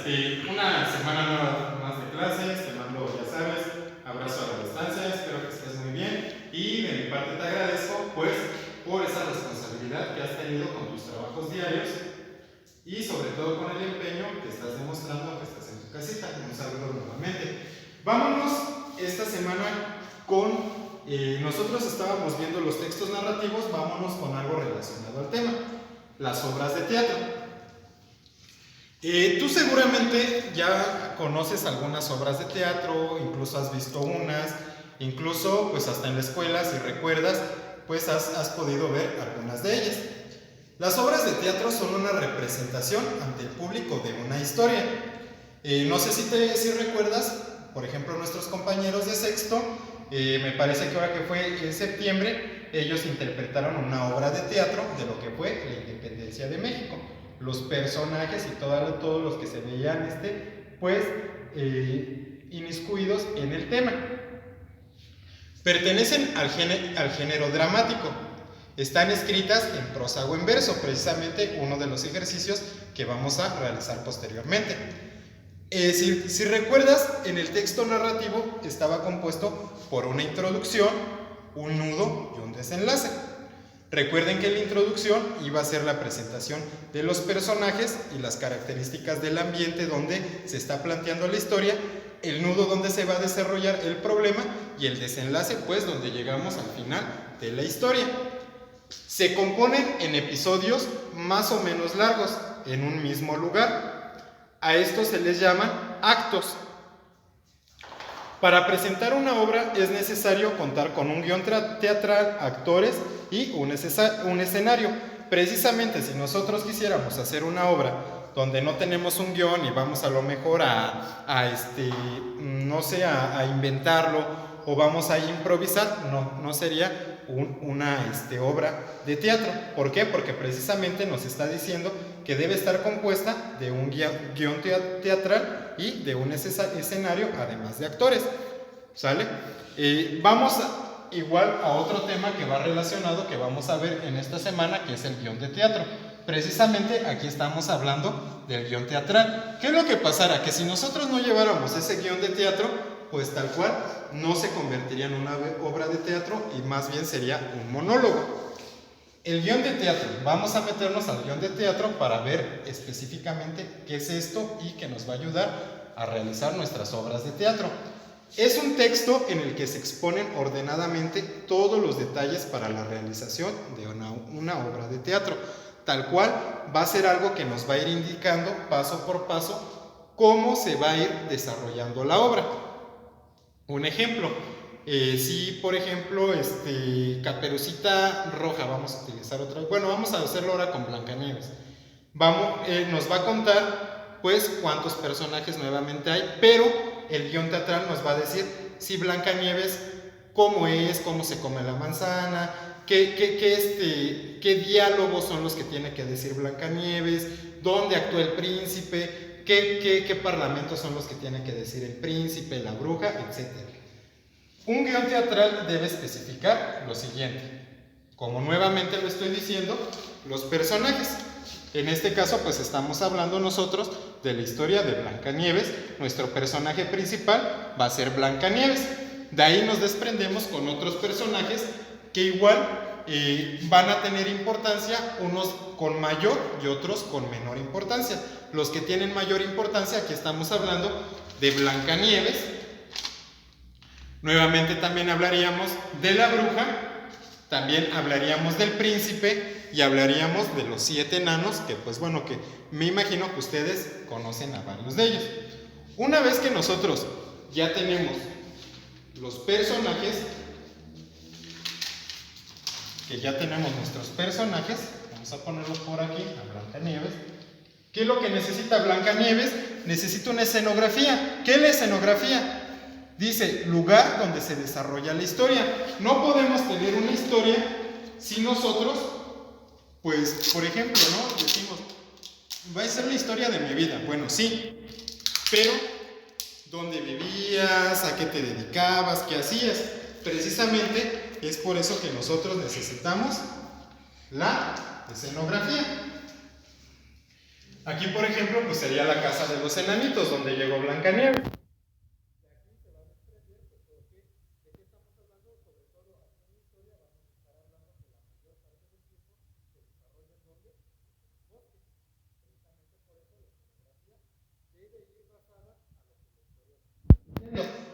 Una semana nueva más de clases, te mando, ya sabes, abrazo a la distancia, espero que estés muy bien y de mi parte te agradezco pues por esa responsabilidad que has tenido con tus trabajos diarios y sobre todo con el empeño que estás demostrando que estás en tu casita. Un saludo nuevamente. Vámonos esta semana con, nosotros estábamos viendo los textos narrativos, vámonos con algo relacionado al tema, las obras de teatro. Tú seguramente ya conoces algunas obras de teatro, incluso has visto unas, incluso pues hasta en la escuela, si recuerdas, pues has podido ver algunas de ellas. Las obras de teatro son una representación ante el público de una historia. No sé si recuerdas, por ejemplo, nuestros compañeros de sexto, me parece que ahora que fue en septiembre, ellos interpretaron una obra de teatro de lo que fue la independencia de México. Los personajes y todos los que se veían pues inmiscuidos en el tema. Pertenecen al género dramático. Están escritas en prosa o en verso, precisamente uno de los ejercicios que vamos a realizar posteriormente. Si recuerdas, en el texto narrativo estaba compuesto por una introducción, un nudo y un desenlace. Recuerden que la introducción iba a ser la presentación de los personajes y las características del ambiente donde se está planteando la historia, el nudo donde se va a desarrollar el problema y el desenlace, pues donde llegamos al final de la historia. Se componen en episodios más o menos largos, en un mismo lugar. A estos se les llaman actos. Para presentar una obra es necesario contar con un guión teatral, actores y un escenario. Precisamente si nosotros quisiéramos hacer una obra donde no tenemos un guión y vamos a lo mejor a inventarlo o vamos a improvisar, no sería una obra de teatro. ¿Por qué? Porque precisamente nos está diciendo que debe estar compuesta de un guión teatral y de un escenario, además de actores. ¿Sale? Vamos igual a otro tema que va relacionado, que vamos a ver en esta semana, que es el guión de teatro. Precisamente aquí estamos hablando del guión teatral. ¿Qué es lo que pasará? Que si nosotros no lleváramos ese guión de teatro, pues tal cual no se convertiría en una obra de teatro y más bien sería un monólogo. El guión de teatro, vamos a meternos al guión de teatro para ver específicamente qué es esto y que nos va a ayudar a realizar nuestras obras de teatro. Es un texto en el que se exponen ordenadamente todos los detalles para la realización de una obra de teatro. Tal cual va a ser algo que nos va a ir indicando paso por paso cómo se va a ir desarrollando la obra. Un ejemplo, si por ejemplo Caperucita Roja, vamos a utilizar otra, bueno, vamos a hacerlo ahora con Blancanieves. Nos va a contar pues cuántos personajes nuevamente hay, pero el guión teatral nos va a decir si Blancanieves, cómo es, cómo se come la manzana, qué diálogos son los que tiene que decir Blancanieves, dónde actúa el príncipe, qué parlamentos son los que tiene que decir el príncipe, la bruja, etc. Un guión teatral debe especificar lo siguiente. Como nuevamente lo estoy diciendo, los personajes. En este caso, pues estamos hablando nosotros de la historia de Blancanieves. Nuestro personaje principal va a ser Blancanieves. De ahí nos desprendemos con otros personajes que igual van a tener importancia, unos con mayor y otros con menor importancia. Los que tienen mayor importancia, aquí estamos hablando de Blancanieves. Nuevamente también hablaríamos de la bruja, también hablaríamos del príncipe y hablaríamos de los 7 enanos, que pues bueno, que me imagino que ustedes conocen a varios de ellos. Una vez que nosotros ya tenemos los personajes, vamos a ponerlos por aquí, a Blancanieves. ¿Qué es lo que necesita Blancanieves? Necesita una escenografía. ¿Qué es la escenografía? Dice, lugar donde se desarrolla la historia. No podemos tener una historia si nosotros, pues, por ejemplo, ¿no? Decimos, va a ser la historia de mi vida. Bueno, sí, pero ¿dónde vivías? ¿A qué te dedicabas? ¿Qué hacías? Precisamente es por eso que nosotros necesitamos la escenografía. Aquí, por ejemplo, pues sería la casa de los enanitos, donde llegó Blancanieves.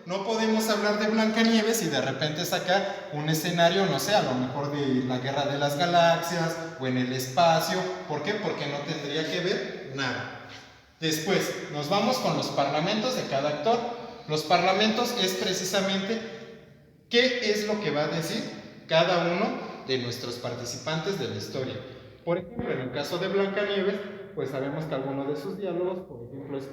No podemos hablar de Blancanieves y de repente sacar un escenario, no sé, a lo mejor de la Guerra de las Galaxias o en el espacio. ¿Por qué? Porque no tendría que ver nada. Después, nos vamos con los parlamentos de cada actor. Los parlamentos es precisamente qué es lo que va a decir cada uno de nuestros participantes de la historia. Por ejemplo, en el caso de Blancanieves, pues sabemos que alguno de sus diálogos, por ejemplo, es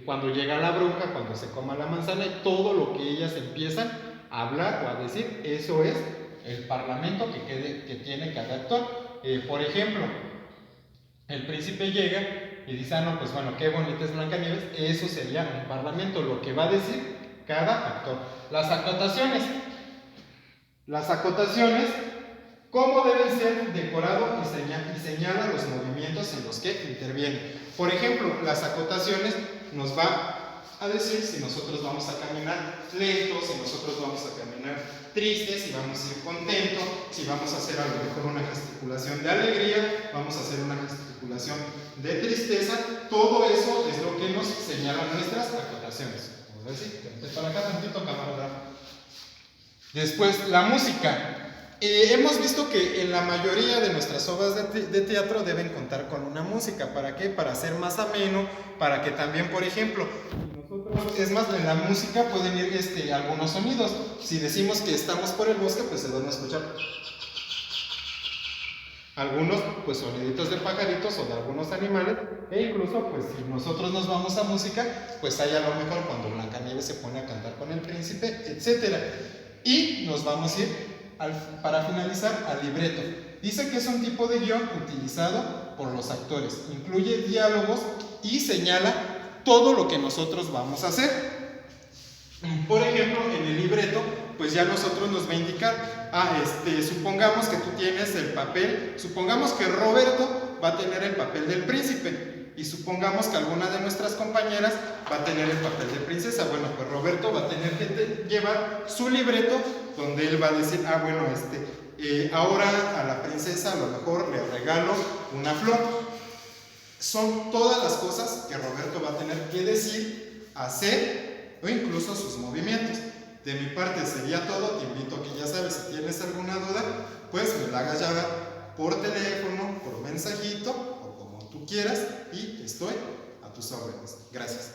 cuando llega la bruja, cuando se coma la manzana y todo lo que ellas empiezan a hablar o a decir, eso es el parlamento que tiene cada actor. Por ejemplo, el príncipe llega y dice, ah, no, pues bueno, qué bonita es Blancanieves, eso sería un parlamento, lo que va a decir cada actor. Las acotaciones. Las acotaciones, cómo deben ser decorado y señala los movimientos en los que interviene. Por ejemplo, las acotaciones nos va a decir si nosotros vamos a caminar lentos, si nosotros vamos a caminar tristes, si vamos a ir contentos, si vamos a hacer a lo mejor una gesticulación de alegría, vamos a hacer una gesticulación de tristeza. Todo eso es lo que nos señalan nuestras acotaciones. Vamos a decir, vente para acá tantito, camarógrafo. Después, la música. Hemos visto que en la mayoría de nuestras obras de teatro deben contar con una música. ¿Para qué? Para hacer más ameno, para que también, por ejemplo, es más, en la música pueden ir algunos sonidos. Si decimos que estamos por el bosque, pues se van a escuchar algunos pues soniditos de pajaritos o de algunos animales, e incluso pues si nosotros nos vamos a música, pues hay a lo mejor cuando Blancanieves se pone a cantar con el príncipe, etc. Y nos vamos a ir para finalizar al libreto. Dice que es un tipo de guión utilizado por los actores, incluye diálogos y señala todo lo que nosotros vamos a hacer. Por ejemplo, en el libreto, pues ya nosotros nos va a indicar, supongamos que tú tienes el papel, supongamos que Roberto va a tener el papel del príncipe, y supongamos que alguna de nuestras compañeras va a tener el papel de princesa. Bueno, pues Roberto va a tener que llevar su libreto, donde él va a decir, ah, bueno, ahora a la princesa a lo mejor le regalo una flor. Son todas las cosas que Roberto va a tener que decir, hacer o incluso sus movimientos. De mi parte sería todo. Te invito a que, ya sabes, si tienes alguna duda, pues me la hagas llegar por teléfono, por mensajito o como tú quieras, y estoy a tus órdenes. Gracias.